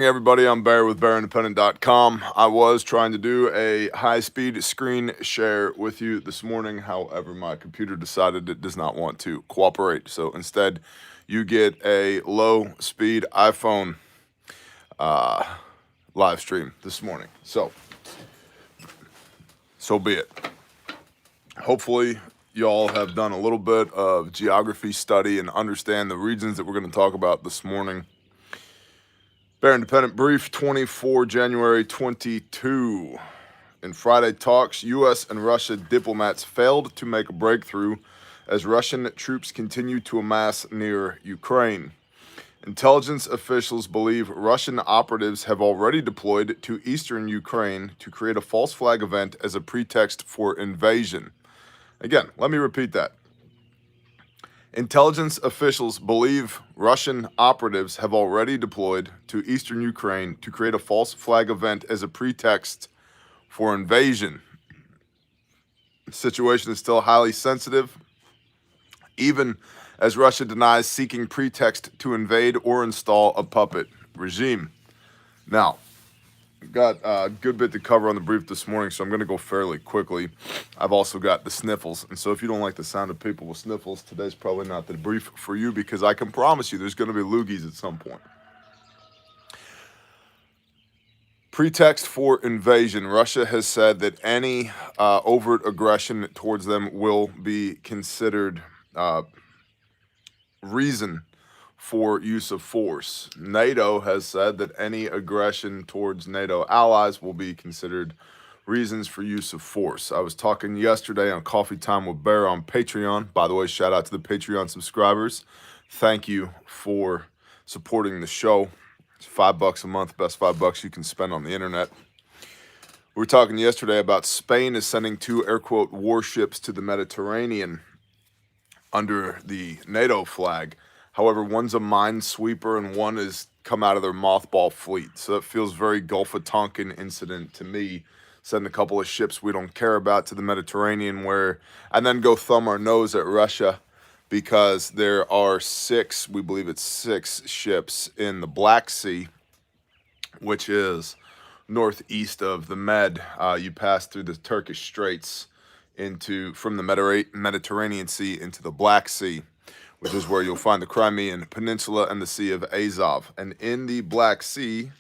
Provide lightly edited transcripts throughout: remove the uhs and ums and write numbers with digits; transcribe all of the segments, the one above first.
Hey everybody, I'm Bear with BearIndependent.com. I was trying to do a high-speed screen share with you this morning. However, my computer decided it does not want to cooperate. So instead, you get a low-speed iPhone live stream this morning. So be it. Hopefully, y'all have done a little bit of geography study and understand the regions that we're going to talk about this morning. Bear Independent Brief, 24 January 22. In Friday talks, U.S. and Russia diplomats failed to make a breakthrough as Russian troops continue to amass near Ukraine. Intelligence officials believe Russian operatives have already deployed to eastern Ukraine to create a false flag event as a pretext for invasion. Again, let me repeat that. Intelligence officials believe Russian operatives have already deployed to eastern Ukraine to create a false flag event as a pretext for invasion. The situation is still highly sensitive, even as Russia denies seeking pretext to invade or install a puppet regime. Now, we've got a good bit to cover on the brief this morning, so I'm going to go fairly quickly. I've also got the sniffles, and so if you don't like the sound of people with sniffles, today's probably not the brief for you, because I can promise you there's going to be loogies at some point. Pretext for invasion. Russia has said that any overt aggression towards them will be considered reason for use of force. NATO has said that any aggression towards NATO allies will be considered reasons for use of force. I was talking yesterday on Coffee Time with Bear on Patreon. By the way, shout out to the Patreon subscribers. Thank you for supporting the show. It's $5 a month, best $5 you can spend on the internet. We were talking yesterday about Spain is sending 2 air quote warships to the Mediterranean under the NATO flag. However, one's a minesweeper and one has come out of their mothball fleet. So it feels very Gulf of Tonkin incident to me. Send a couple of ships we don't care about to the Mediterranean and then go thumb our nose at Russia because there are 6, we believe it's 6 ships in the Black Sea, which is northeast of the Med. You pass through the Turkish Straits from the Mediterranean Sea into the Black Sea, which is where you'll find the Crimean Peninsula and the Sea of Azov. And in the Black Sea,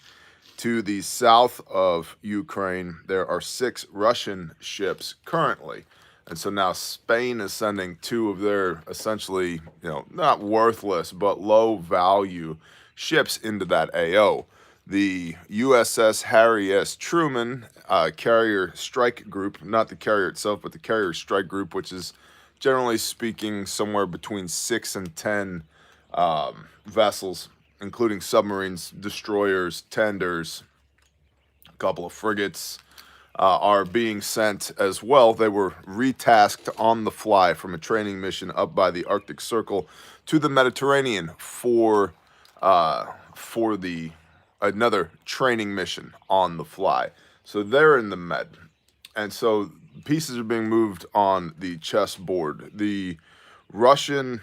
to the south of Ukraine, there are 6 Russian ships currently. And so now Spain is sending 2 of their essentially, not worthless, but low value ships into that AO. The USS Harry S. Truman carrier strike group, not the carrier itself, but the carrier strike group, which is generally speaking somewhere between 6 and 10 vessels, including submarines, destroyers, tenders, a couple of frigates, are being sent as well. They were retasked on the fly from a training mission up by the Arctic Circle to the Mediterranean for another training mission on the fly. So they're in the Med. And so pieces are being moved on the chessboard. The Russian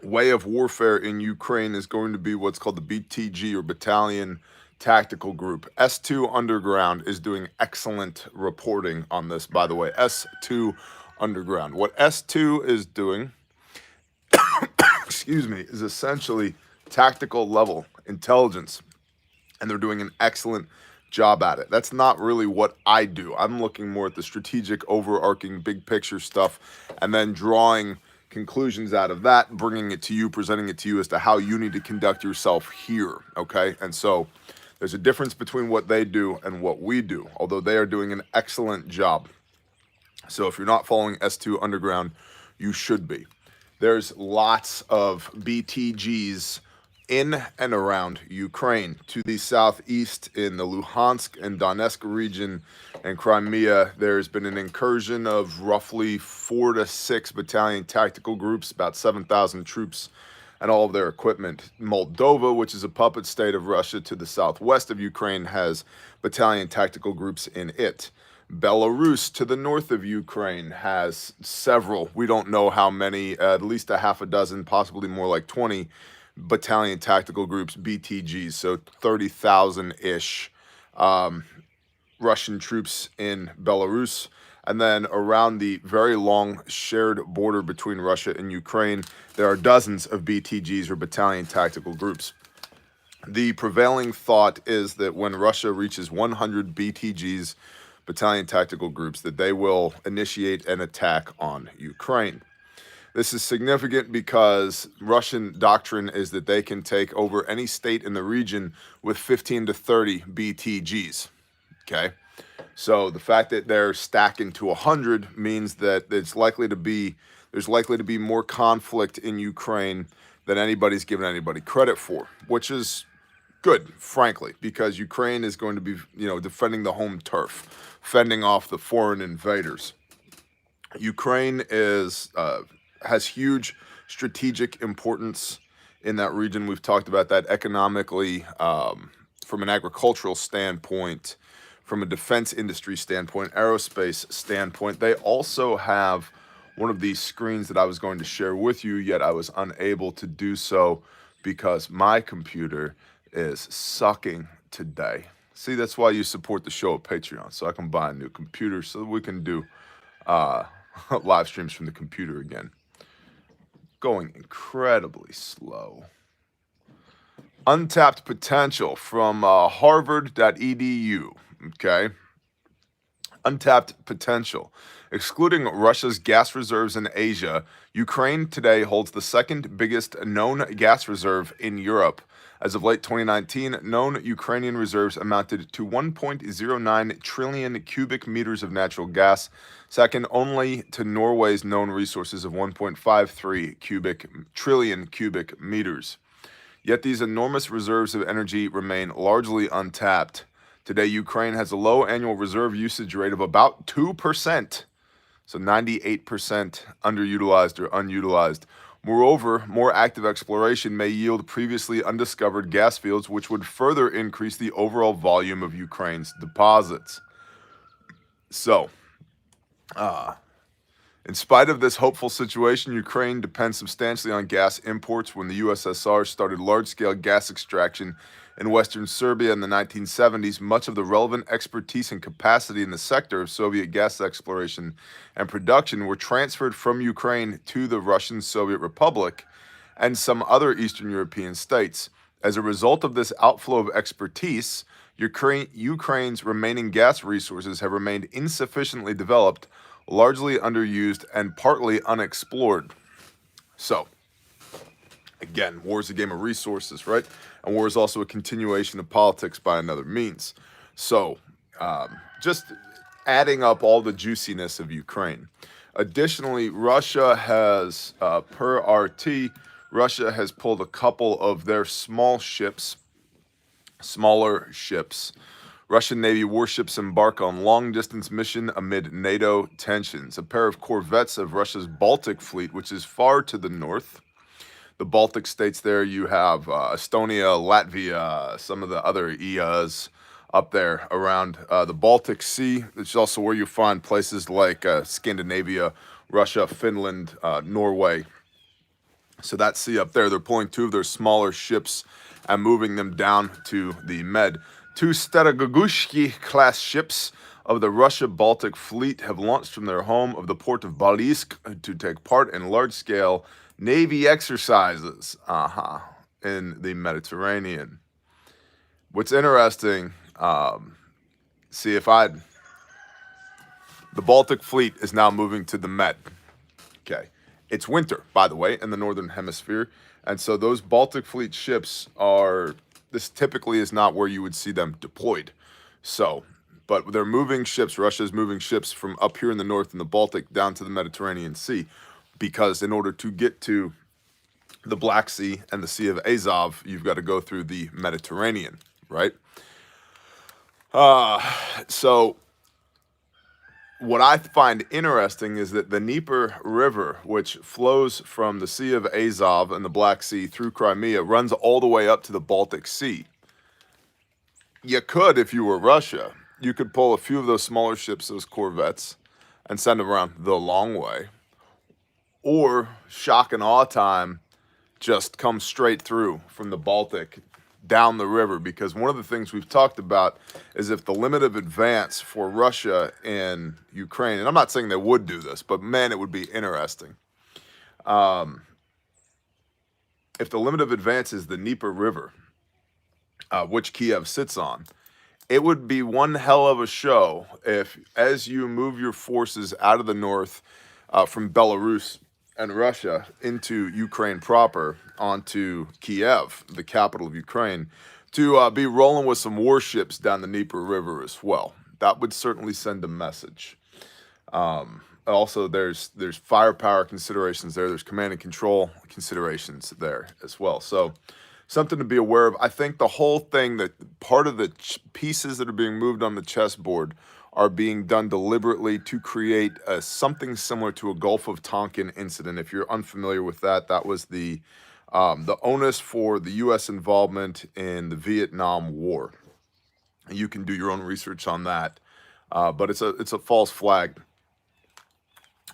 way of warfare in Ukraine is going to be what's called the BTG, or Battalion Tactical Group. S2 Underground is doing excellent reporting on this, by the way. S2 Underground. What S2 is doing, is essentially tactical level intelligence. And they're doing an excellent job at it. That's not really what I do. I'm looking more at the strategic, overarching, big picture stuff, and then drawing conclusions out of that, bringing it to you, presenting it to you as to how you need to conduct yourself here, okay? And so there's a difference between what they do and what we do, although they are doing an excellent job. So if you're not following S2 Underground, you should be. There's lots of BTGs in and around Ukraine. To the southeast in the Luhansk and Donetsk region and Crimea, there's been an incursion of roughly 4 to 6 battalion tactical groups, about 7,000 troops and all of their equipment. Moldova, which is a puppet state of Russia to the southwest of Ukraine, has battalion tactical groups in it. Belarus, to the north of Ukraine, has several, we don't know how many, at least a half a dozen, possibly more like 20 battalion tactical groups, BTGs, so 30,000-ish Russian troops in Belarus. And then around the very long shared border between Russia and Ukraine, there are dozens of BTGs or battalion tactical groups. The prevailing thought is that when Russia reaches 100 BTGs, battalion tactical groups, that they will initiate an attack on Ukraine. This is significant because Russian doctrine is that they can take over any state in the region with 15 to 30 BTGs, okay? So the fact that they're stacking to 100 means that there's likely to be more conflict in Ukraine than anybody's given anybody credit for, which is good, frankly, because Ukraine is going to be, defending the home turf, fending off the foreign invaders. Ukraine has huge strategic importance in that region. We've talked about that economically, from an agricultural standpoint, from a defense industry standpoint, aerospace standpoint. They also have one of these screens that I was going to share with you, yet I was unable to do so because my computer is sucking today. See, that's why you support the show at Patreon, so I can buy a new computer so that we can do live streams from the computer again. Going incredibly slow. Untapped potential from harvard.edu. Okay. Untapped potential. Excluding Russia's gas reserves in Asia, Ukraine today holds the second biggest known gas reserve in Europe. As of late 2019, known Ukrainian reserves amounted to 1.09 trillion cubic meters of natural gas, second only to Norway's known resources of 1.53 trillion cubic meters. Yet these enormous reserves of energy remain largely untapped. Today, Ukraine has a low annual reserve usage rate of about 2%, so 98% underutilized or unutilized. Moreover, more active exploration may yield previously undiscovered gas fields, which would further increase the overall volume of Ukraine's deposits. So, in spite of this hopeful situation, Ukraine depends substantially on gas imports. When the USSR started large-scale gas extraction in western Serbia in the 1970s, much of the relevant expertise and capacity in the sector of Soviet gas exploration and production were transferred from Ukraine to the Russian Soviet Republic and some other Eastern European states. As a result of this outflow of expertise, Ukraine's remaining gas resources have remained insufficiently developed, largely underused, and partly unexplored. So, again, war is a game of resources, right? And war is also a continuation of politics by another means. So, just adding up all the juiciness of Ukraine. Additionally, Russia has, per RT, Russia has pulled a couple of their smaller ships. Russian Navy warships embark on long-distance mission amid NATO tensions. A pair of corvettes of Russia's Baltic fleet, which is far to the north. The Baltic states there, you have Estonia, Latvia, some of the other EAs up there around the Baltic Sea. It's also where you find places like Scandinavia, Russia, Finland, Norway. So that sea up there, they're pulling two of their smaller ships and moving them down to the Med. Two Staragushki-class ships of the Russia-Baltic fleet have launched from their home of the port of Baliysk to take part in large-scale Navy exercises in the Mediterranean. What's interesting, the Baltic fleet is now moving to the Med. Okay. It's winter, by the way, in the northern hemisphere, and so those Baltic fleet ships this typically is not where you would see them deployed. So, but they're moving ships, Russia's moving ships from up here in the north in the Baltic down to the Mediterranean Sea, because in order to get to the Black Sea and the Sea of Azov, you've got to go through the Mediterranean, right? So what I find interesting is that the Dnieper River, which flows from the Sea of Azov and the Black Sea through Crimea, runs all the way up to the Baltic Sea. You could, if you were Russia, you could pull a few of those smaller ships, those corvettes, and send them around the long way. Or, shock and awe time, just come straight through from the Baltic down the river, because one of the things we've talked about is if the limit of advance for Russia in Ukraine, and I'm not saying they would do this, but man, it would be interesting. If the limit of advance is the Dnieper River, which Kiev sits on, it would be one hell of a show if, as you move your forces out of the north from Belarus and Russia into Ukraine proper, onto Kiev, the capital of Ukraine, to be rolling with some warships down the Dnieper River as well. That would certainly send a message. Also, there's firepower considerations there. There's command and control considerations there as well. So something to be aware of. I think the whole thing, that part of the pieces that are being moved on the chessboard are being done deliberately to create something similar to a Gulf of Tonkin incident. If you're unfamiliar with that, that was the onus for the U.S. involvement in the Vietnam War. You can do your own research on that, but it's a false flag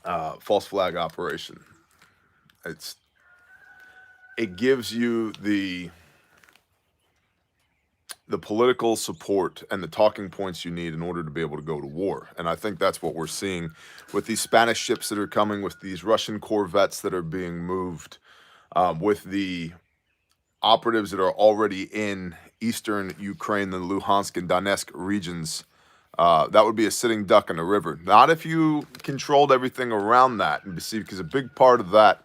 operation. It gives you the political support and the talking points you need in order to be able to go to war. And I think that's what we're seeing with these Spanish ships that are coming, with these Russian corvettes that are being moved, with the operatives that are already in eastern Ukraine, the Luhansk and Donetsk regions. That would be a sitting duck in a river. Not if you controlled everything around that. And see, because a big part of that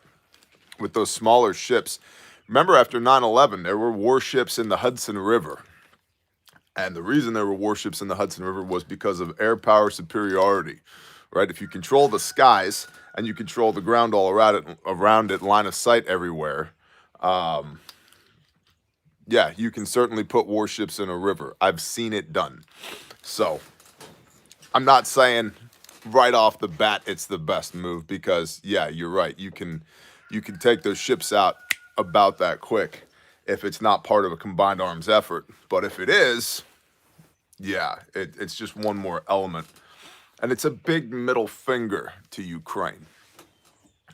with those smaller ships, remember after 9/11, there were warships in the Hudson River. And the reason there were warships in the Hudson River was because of air power superiority, right? If you control the skies and you control the ground all around it, line of sight everywhere, yeah, you can certainly put warships in a river. I've seen it done. So I'm not saying right off the bat it's the best move, because yeah, you're right. You can take those ships out about that quick if it's not part of a combined arms effort. But if it is, yeah, it's just one more element. And it's a big middle finger to Ukraine.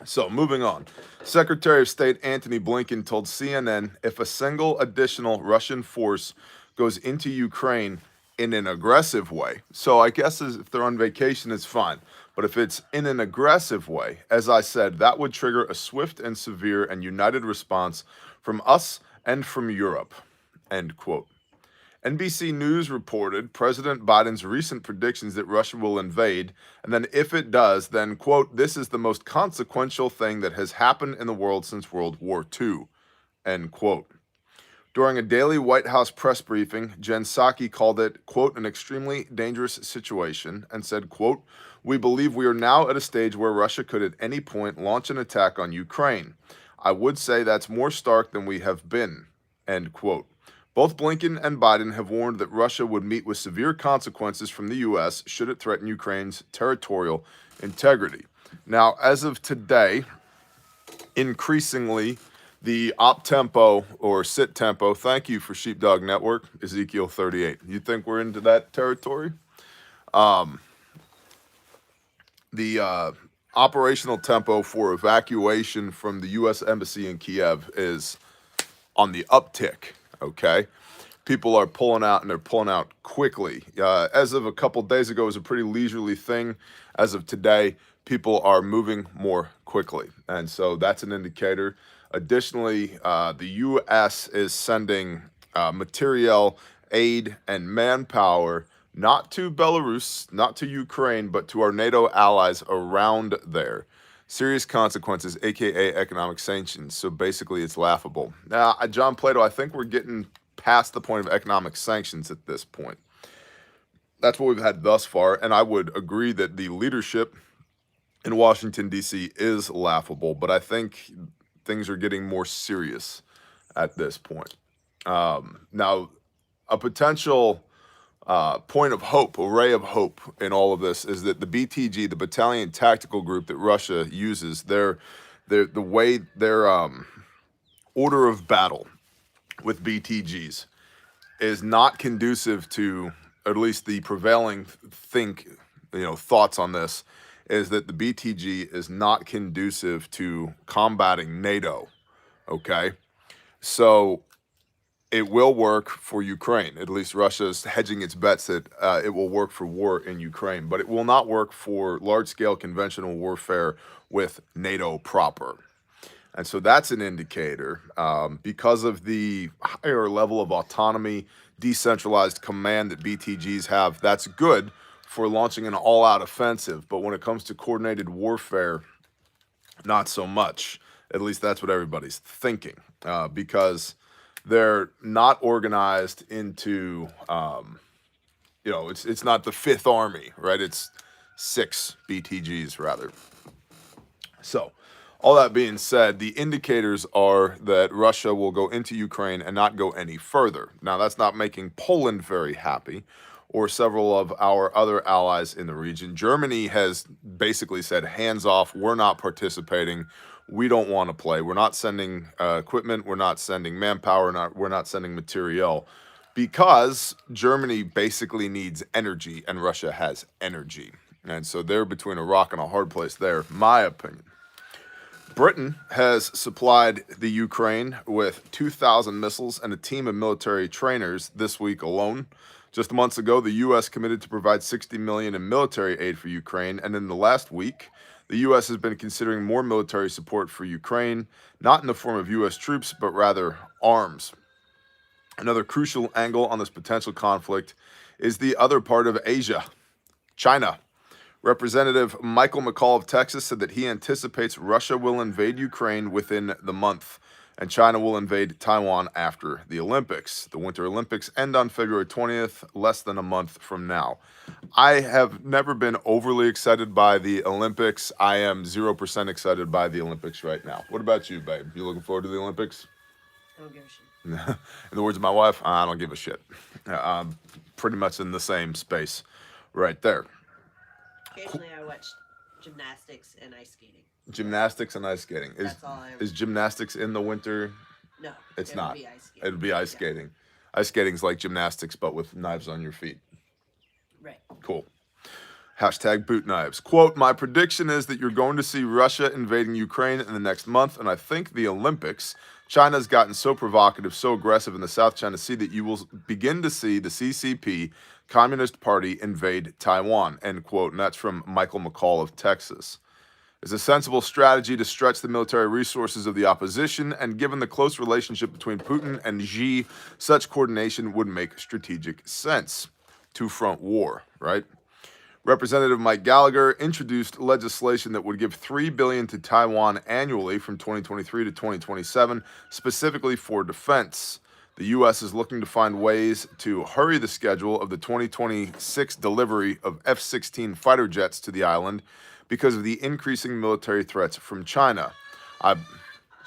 So moving on. Secretary of State Antony Blinken told CNN if a single additional Russian force goes into Ukraine in an aggressive way, so I guess if they're on vacation, it's fine. But if it's in an aggressive way, as I said, that would trigger a swift and severe and united response from us and from Europe, end quote. NBC News reported President Biden's recent predictions that Russia will invade, and then if it does, then, quote, this is the most consequential thing that has happened in the world since World War II, end quote. During a daily White House press briefing, Jen Psaki called it, quote, an extremely dangerous situation, and said, quote, we believe we are now at a stage where Russia could at any point launch an attack on Ukraine. I would say that's more stark than we have been, end quote. Both Blinken and Biden have warned that Russia would meet with severe consequences from the U.S. should it threaten Ukraine's territorial integrity. Now, as of today, increasingly, the op tempo or sit tempo, thank you for Sheepdog Network, Ezekiel 38. You think we're into that territory? The operational tempo for evacuation from the U.S. Embassy in Kiev is on the uptick, okay? People are pulling out, and they're pulling out quickly. As of a couple days ago, it was a pretty leisurely thing. As of today, people are moving more quickly, and so that's an indicator. Additionally, the U.S. is sending material, aid, and manpower, not to Belarus, not to Ukraine, but to our NATO allies around there. Serious consequences, aka economic sanctions. So basically, it's laughable. Now, John Plato, I think we're getting past the point of economic sanctions at this point. That's what we've had thus far, and I would agree that the leadership in Washington, D.C. is laughable, but I think things are getting more serious at this point. Now, a potential point of hope, a ray of hope in all of this is that the BTG, the Battalion Tactical Group that Russia uses, the way their order of battle with BTGs is not conducive to, at least the prevailing thoughts on this, is that the BTG is not conducive to combating NATO Okay, so it will work for Ukraine. At least Russia is hedging its bets that it will work for war in Ukraine, but it will not work for large-scale conventional warfare with NATO proper. And so that's an indicator because of the higher level of autonomy, decentralized command that BTGs have. That's good for launching an all-out offensive. But when it comes to coordinated warfare, not so much. At least that's what everybody's thinking because they're not organized into, it's not the Fifth Army, right? It's 6 BTGs rather. So, all that being said, the indicators are that Russia will go into Ukraine and not go any further. Now, that's not making Poland very happy or several of our other allies in the region. Germany has basically said, hands off, we're not participating. We don't want to play. We're not sending equipment. We're not sending manpower. We're not sending materiel because Germany basically needs energy and Russia has energy. And so they're between a rock and a hard place there, my opinion. Britain has supplied the Ukraine with 2,000 missiles and a team of military trainers this week alone. Just months ago, the U.S. committed to provide $60 million in military aid for Ukraine, and in the last week, the U.S. has been considering more military support for Ukraine, not in the form of U.S. troops, but rather arms. Another crucial angle on this potential conflict is the other part of Asia, China. Representative Michael McCall of Texas said that he anticipates Russia will invade Ukraine within the month, and China will invade Taiwan after the Olympics. The Winter Olympics end on February 20th, less than a month from now. I have never been overly excited by the Olympics. I am 0% excited by the Olympics right now. What about you, babe? You looking forward to the Olympics? I don't give a shit. In the words of my wife, I don't give a shit. I'm pretty much in the same space right there. Occasionally I watch gymnastics and ice skating. Gymnastics and ice skating. That's all I ever Is gymnastics in the winter? No. It's not. Be ice skating. It'd be ice skating. Ice skating's like gymnastics, but with knives on your feet. Right. Cool. Hashtag boot knives. Quote, my prediction is that you're going to see Russia invading Ukraine in the next month, and I think the Olympics, China's gotten so provocative, so aggressive in the South China Sea that you will begin to see the CCP, Communist Party, invade Taiwan, end quote. And that's from Michael McCall of Texas. It's a sensible strategy to stretch the military resources of the opposition, and given the close relationship between Putin and Xi, such coordination would make strategic sense. Two-front war, right? Representative Mike Gallagher introduced legislation that would give $3 billion to Taiwan annually from 2023 to 2027, specifically for defense. The U.S. is looking to find ways to hurry the schedule of the 2026 delivery of F-16 fighter jets to the island because of the increasing military threats from China.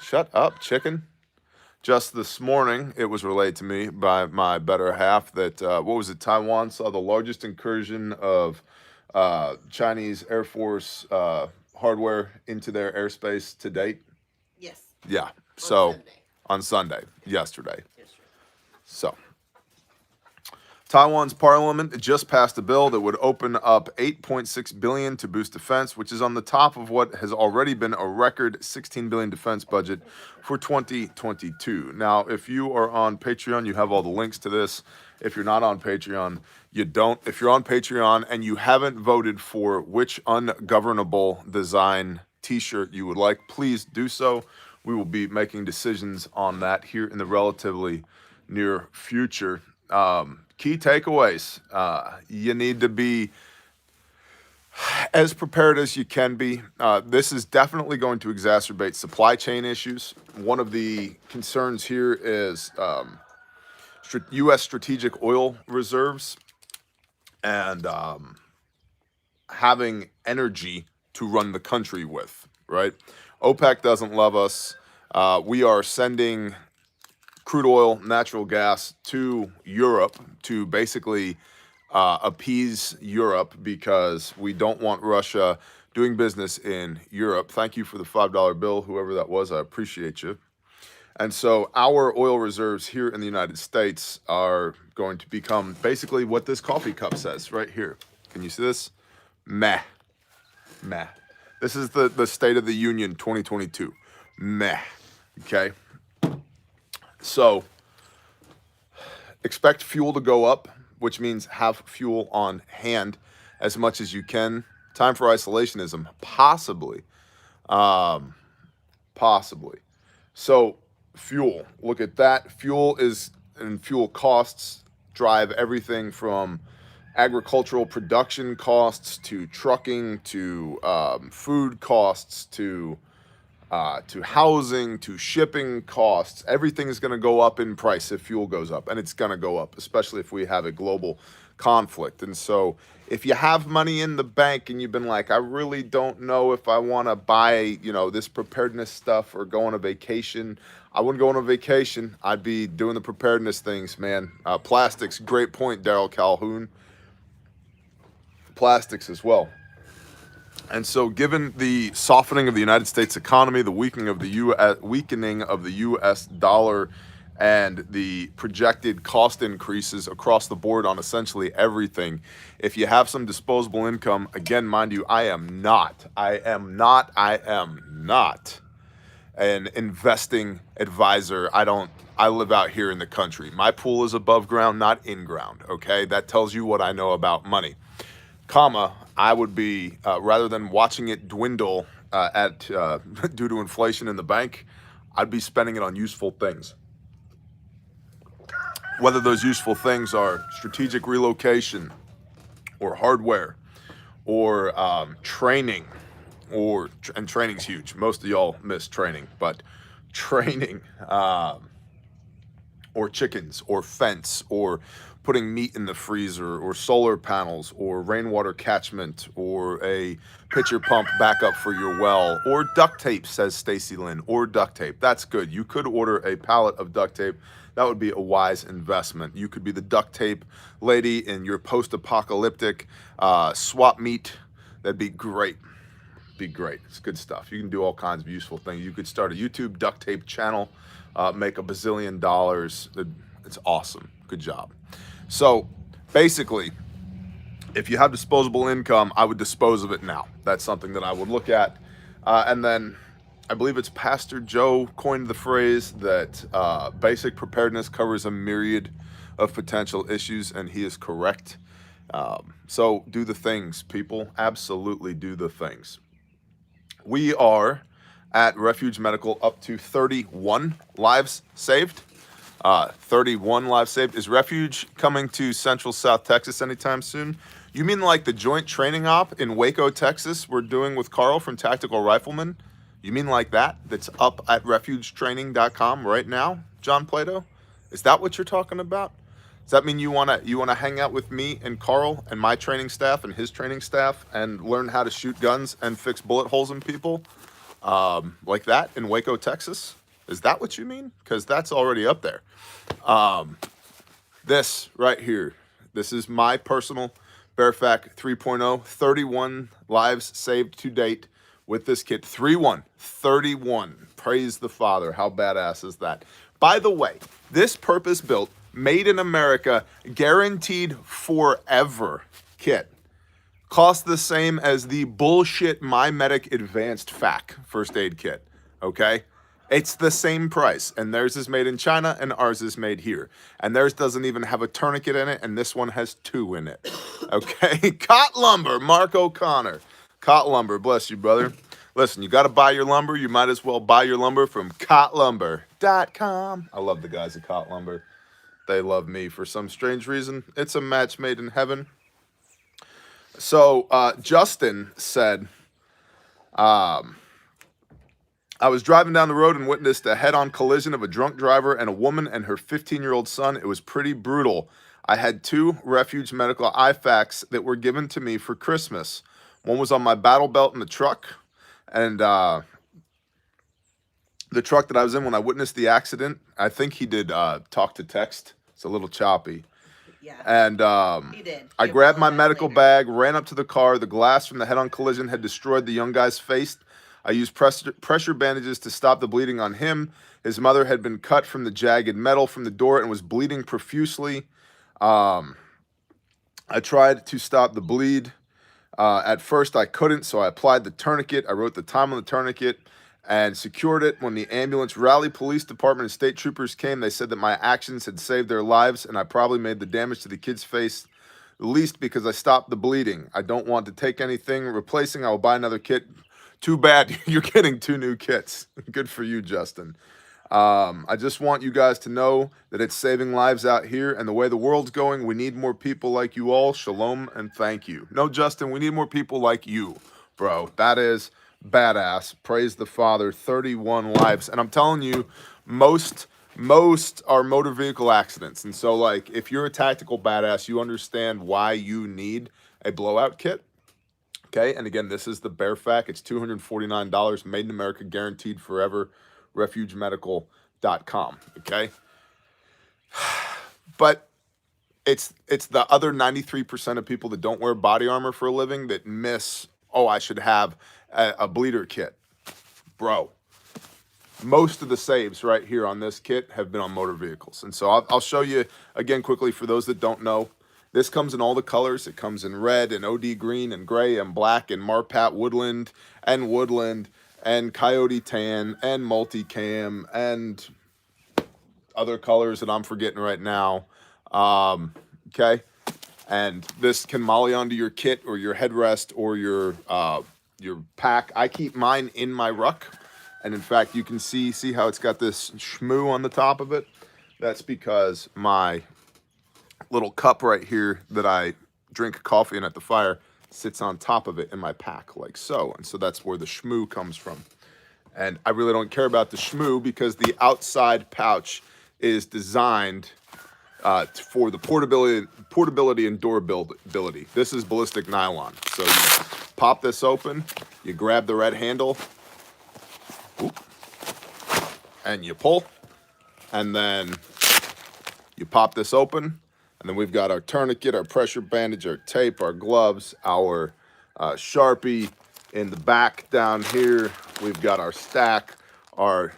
Shut up, chicken. Just this morning, it was relayed to me by my better half that, Taiwan saw the largest incursion of Chinese Air Force hardware into their airspace to date. Yes. Yeah. On Sunday, yesterday. So, Taiwan's parliament just passed a bill that would open up $8.6 billion to boost defense, which is on the top of what has already been a record $16 billion defense budget for 2022. Now, if you are on Patreon, you have all the links to this. If you're not on Patreon, you don't. If you're on Patreon and you haven't voted for which ungovernable design t-shirt you would like, please do so. We will be making decisions on that here in the relatively near future. Key takeaways. You need to be as prepared as you can be. This is definitely going to exacerbate supply chain issues. One of the concerns here is U.S. strategic oil reserves and having energy to run the country with, right? OPEC doesn't love us. We are sending crude oil, natural gas to Europe to basically appease Europe because we don't want Russia doing business in Europe. Thank you for the $5 bill, whoever that was. I appreciate you. And so our oil reserves here in the United States are going to become basically what this coffee cup says right here. Can you see this? Meh. Meh. This is the State of the Union 2022. Meh. Okay? So expect fuel to go up, which means have fuel on hand as much as you can. Time for isolationism, possibly. Possibly. So fuel, look at that. Fuel and fuel costs drive everything from agricultural production costs to trucking to food costs to housing to shipping costs. Everything is going to go up in price if fuel goes up, and it's going to go up, especially if we have a global conflict. And so if you have money in the bank and you've been like, I really don't know if I want to buy, this preparedness stuff or go on a vacation, I wouldn't go on a vacation. I'd be doing the preparedness things, man. Plastics, great point, Daryl Calhoun. Plastics as well. And so given the softening of the United States economy, the weakening of the U.S. dollar, and the projected cost increases across the board on essentially everything, if you have some disposable income, again, mind you, I am not an investing advisor. I live out here in the country. My pool is above ground, not in ground, okay? That tells you what I know about money. I would be, rather than watching it dwindle due to inflation in the bank, I'd be spending it on useful things. Whether those useful things are strategic relocation or hardware or training, and training's huge. Most of y'all miss training, but training or chickens or fence or putting meat in the freezer or solar panels or rainwater catchment or a pitcher pump backup for your well or duct tape, says Stacy Lynn, or duct tape. That's good. You could order a pallet of duct tape. That would be a wise investment. You could be the duct tape lady in your post-apocalyptic swap meet. That'd be great. Be great. It's good stuff. You can do all kinds of useful things. You could start a YouTube duct tape channel, make $1 bazillion. It's awesome. Good job. So basically, if you have disposable income, I would dispose of it now. That's something that I would look at. And then I believe it's Pastor Joe coined the phrase that basic preparedness covers a myriad of potential issues, and he is correct. So do the things, people. Absolutely do the things. We are at Refuge Medical up to 31 lives saved. 31 lives saved. Is Refuge coming to Central South Texas anytime soon? You mean like the joint training op in Waco, Texas we're doing with Carl from Tactical Rifleman? You mean like that? That's up at refugetraining.com right now, John Plato? Is that what you're talking about? Does that mean you wanna hang out with me and Carl and my training staff and his training staff and learn how to shoot guns and fix bullet holes in people like that in Waco, Texas? Is that what you mean? Because that's already up there. This right here, this is my personal Bearfac 3.0, 31 lives saved to date with this kit. 31. Praise the Father. How badass is that? By the way, this purpose-built, made in America, guaranteed forever kit costs the same as the bullshit MyMedic Advanced FAC first aid kit, okay? It's the same price, and theirs is made in China, and ours is made here. And theirs doesn't even have a tourniquet in it, and this one has 2 in it, okay? Cot Lumber, Mark O'Connor. Cot Lumber, bless you, brother. Listen, you got to buy your lumber. You might as well buy your lumber from cotlumber.com. I love the guys at Cot Lumber. They love me for some strange reason. It's a match made in heaven. So Justin said, I was driving down the road and witnessed a head-on collision of a drunk driver and a woman and her 15-year-old son. It was pretty brutal. I had 2 Refuge Medical IFACs that were given to me for Christmas. One was on my battle belt in the truck, and the truck that I was in when I witnessed the accident, I think he did talk to text. It's a little choppy. Yeah. And He did. I grabbed my medical bag, ran up to the car. The glass from the head-on collision had destroyed the young guy's face. I used pressure bandages to stop the bleeding on him. His mother had been cut from the jagged metal from the door and was bleeding profusely. I tried to stop the bleed. At first, I couldn't, so I applied the tourniquet. I wrote the time on the tourniquet, and secured it. When the ambulance, Raleigh Police Department, and state troopers came, they said that my actions had saved their lives, and I probably made the damage to the kid's face the least because I stopped the bleeding. I don't want to take anything replacing. I will buy another kit. Too bad you're getting 2 new kits. Good for you, Justin. I just want you guys to know that it's saving lives out here, and the way the world's going, we need more people like you all. Shalom and thank you. No, Justin, we need more people like you, bro. That is badass. Praise the Father. 31 lives. And I'm telling you, most are motor vehicle accidents. And so, like, if you're a tactical badass, you understand why you need a blowout kit. Okay, and again, this is the bare fact. It's $249, made in America, guaranteed forever. refugemedical.com. Okay, but it's the other 93% of people that don't wear body armor for a living that miss, oh, I should have a bleeder kit. Bro, most of the saves right here on this kit have been on motor vehicles. And so I'll show you again quickly for those that don't know. This comes in all the colors. It comes in red and OD green and gray and black and Marpat woodland and coyote tan and multicam and other colors that I'm forgetting right now. Okay, and this can molly onto your kit or your headrest or your pack. I keep mine in my ruck, and in fact, you can see how it's got this shmoo on the top of it. That's because my little cup right here that I drink coffee in at the fire sits on top of it in my pack like so, and so that's where the shmoo comes from. And I really don't care about the shmoo because the outside pouch is designed for the portability and durability. This is ballistic nylon. So you pop this open, you grab the red handle, and you pull, and then you pop this open, and then we've got our tourniquet, our pressure bandage, our tape, our gloves, our Sharpie. In the back down here, we've got our stack, our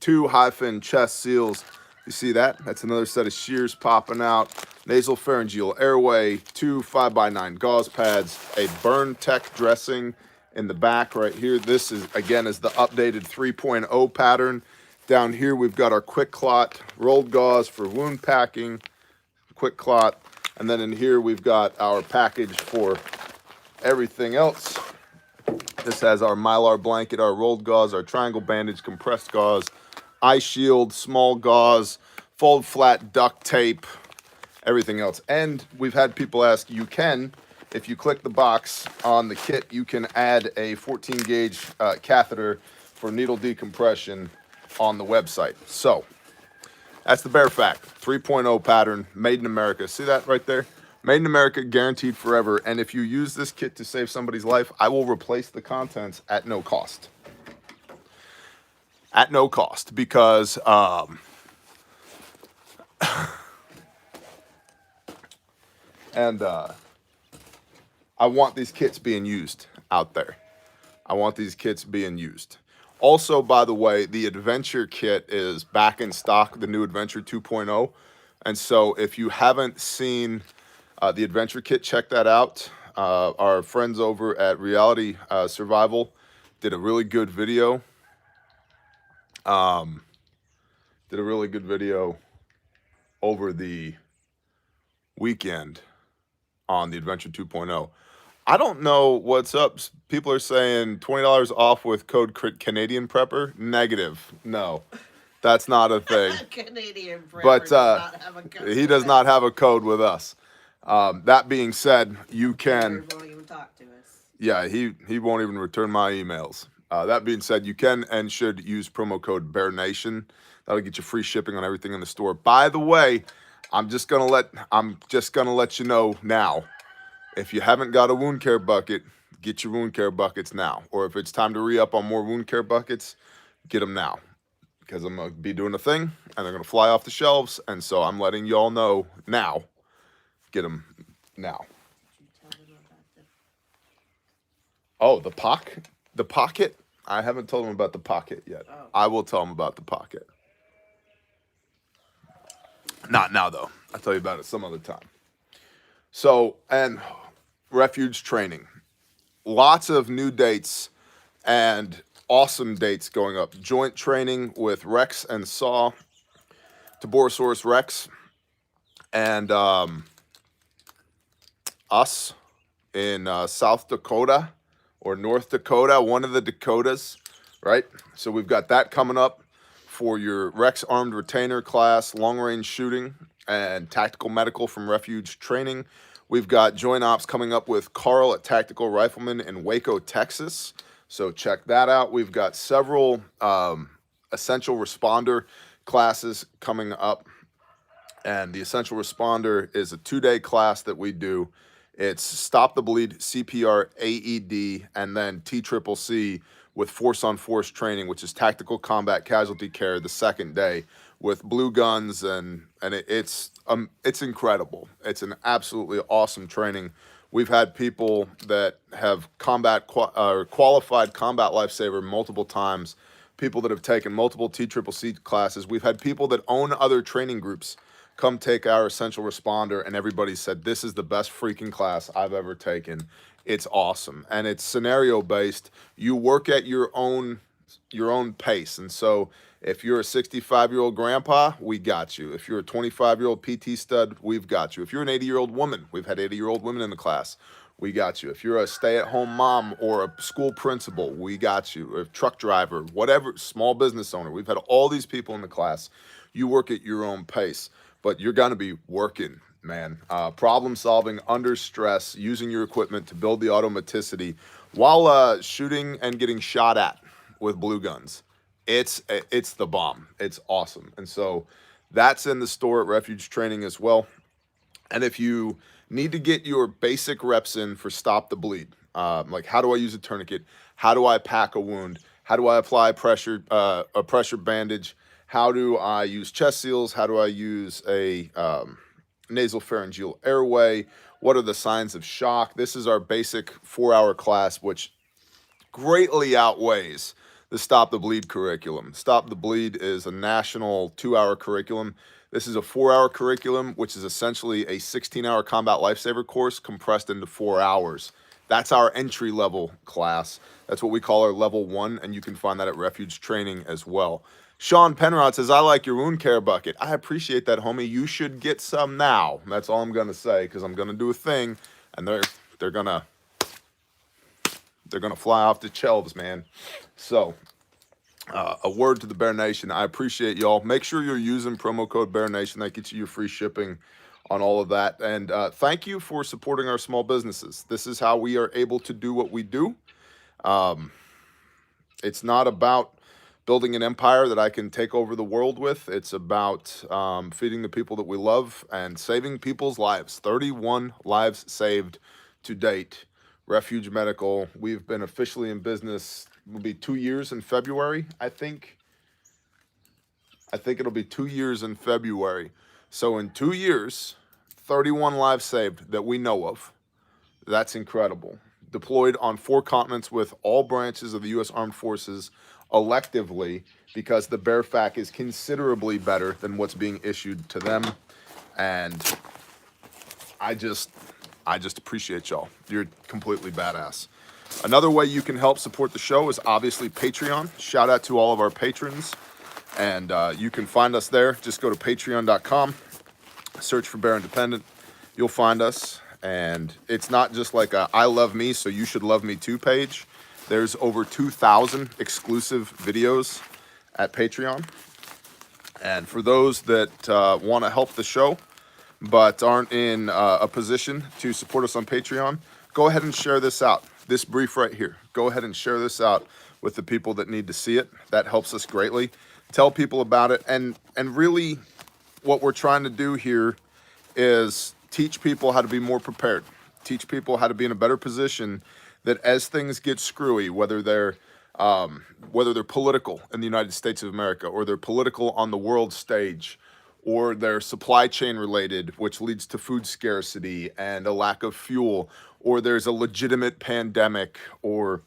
2 high-fin chest seals. You see that? That's another set of shears popping out. Nasal pharyngeal airway, 2 5x9 gauze pads, a burn tech dressing in the back right here. This is, again, is the updated 3.0 pattern. Down here, we've got our quick clot rolled gauze for wound packing, quick clot. And then in here, we've got our package for everything else. This has our Mylar blanket, our rolled gauze, our triangle bandage, compressed gauze, eye shield, small gauze, fold flat duct tape, everything else. And we've had people ask, you can, if you click the box on the kit, you can add a 14 gauge catheter for needle decompression on the website. So that's the bare fact. 3.0 pattern, made in America. See that right there? Made in America, guaranteed forever. And if you use this kit to save somebody's life, I will replace the contents at no cost. At no cost, because I want these kits being used out there. I want these kits being used. Also, by the way, the Adventure kit is back in stock, the new Adventure 2.0. And so if you haven't seen the Adventure kit, check that out. Our friends over at Reality Survival did a really good video. Over the weekend on the Adventure 2.0. I don't know what's up. People are saying $20 off with code Canadian Prepper. Negative. No, that's not a thing. Canadian Prepper But does not have a code he does not have a code with us. That being said, you can. He won't even talk to us. Yeah, he won't even return my emails. That being said, you can and should use promo code BearNation. That'll get you free shipping on everything in the store. By the way, I'm just gonna let you know now. If you haven't got a wound care bucket, get your wound care buckets now. Or if it's time to re-up on more wound care buckets, get them now. Because I'm gonna be doing a thing and they're gonna fly off the shelves. And so I'm letting y'all know now. Get them now. Oh, the pocket? I haven't told them about the pocket yet. Oh. I will tell them about the pocket. Not now, though. I'll tell you about it some other time. So, and refuge training. Lots of new dates and awesome dates going up. Joint training with Rex and Saw, Taborosaurus Rex, and us in South Dakota or North Dakota, one of the Dakotas, right? So we've got that coming up for your Rex Armed Retainer class, long-range shooting, and tactical medical from Refuge Training. We've got joint ops coming up with Carl at Tactical Rifleman in Waco, Texas. So check that out. We've got several essential responder classes coming up. And the essential responder is a 2-day class that we do. It's Stop the Bleed, CPR, AED, and then TCCC with force-on-force training, which is tactical combat casualty care the second day with blue guns, and it's incredible. It's an absolutely awesome training. We've had people that have qualified combat lifesaver multiple times, people that have taken multiple TCCC classes. We've had people that own other training groups come take our essential responder, and everybody said, this is the best freaking class I've ever taken. It's awesome. And it's scenario based. You work at your own pace. And so if you're a 65-year-old grandpa, we got you. If you're a 25-year-old PT stud, we've got you. If you're an 80-year-old woman, we've had 80-year-old women in the class, we got you. If you're a stay-at-home mom or a school principal, we got you. Or a truck driver, whatever, small business owner, we've had all these people in the class. You work at your own pace. But you're going to be working, man. Problem solving under stress, using your equipment to build the automaticity while shooting and getting shot at with blue guns. It's the bomb. It's awesome. And so that's in the store at Refuge Training as well. And if you need to get your basic reps in for Stop the Bleed, like how do I use a tourniquet? How do I pack a wound? How do I apply a pressure bandage? How do I use chest seals? How do I use a nasal pharyngeal airway? What are the signs of shock? This is our basic 4-hour class, which greatly outweighs the Stop the Bleed curriculum. Stop the Bleed is a national 2-hour curriculum. This is a 4-hour curriculum, which is essentially a 16-hour combat lifesaver course compressed into 4 hours. That's our entry-level class. That's what we call our level 1, and you can find that at Refuge Training as well. Sean Penrod says, I like your wound care bucket. I appreciate that, homie. You should get some now. That's all I'm going to say, because I'm going to do a thing, and they're going to fly off the shelves, man. So, a word to the Bear Nation. I appreciate y'all. Make sure you're using promo code Bear Nation. That gets you your free shipping on all of that. And thank you for supporting our small businesses. This is how we are able to do what we do. It's not about building an empire that I can take over the world with. It's about feeding the people that we love and saving people's lives. 31 lives saved to date. Refuge Medical, we've been officially in business, will be 2 years in February, I think. I think it'll be 2 years in February. So in 2 years, 31 lives saved that we know of. That's incredible. Deployed on 4 continents with all branches of the U.S. Armed Forces electively, because the Bear FAC is considerably better than what's being issued to them. And I just appreciate y'all. You're completely badass. Another way you can help support the show is obviously Patreon. Shout out to all of our patrons. And you can find us there. Just go to patreon.com, search for Bear Independent. You'll find us. And it's not just like a I love me, so you should love me too page. There's over 2,000 exclusive videos at Patreon. And for those that want to help the show but aren't in a position to support us on Patreon, go ahead and share this out. This brief right here. Go ahead and share this out with the people that need to see it. That helps us greatly. Tell people about it. And really what we're trying to do here is teach people how to be more prepared. Teach people how to be in a better position that as things get screwy, whether they're political in the United States of America, or they're political on the world stage, or they're supply chain related, which leads to food scarcity and a lack of fuel, or there's a legitimate pandemic or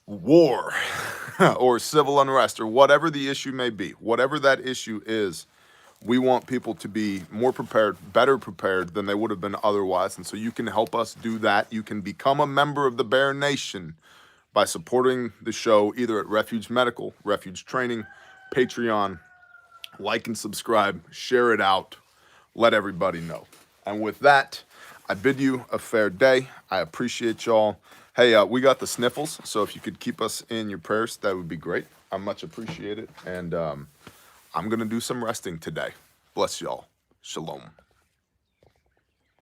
war or civil unrest, or whatever the issue may be, whatever that issue is, we want people to be more prepared, better prepared than they would have been otherwise. And so you can help us do that. You can become a member of the Bear Nation by supporting the show either at Refuge Medical, Refuge Training, Patreon. Like and subscribe, share it out, let everybody know. And with that, I bid you a fair day. I appreciate y'all. Hey, we got the sniffles, so if you could keep us in your prayers, that would be great. I much appreciate it. And I'm going to do some resting today. Bless y'all. Shalom.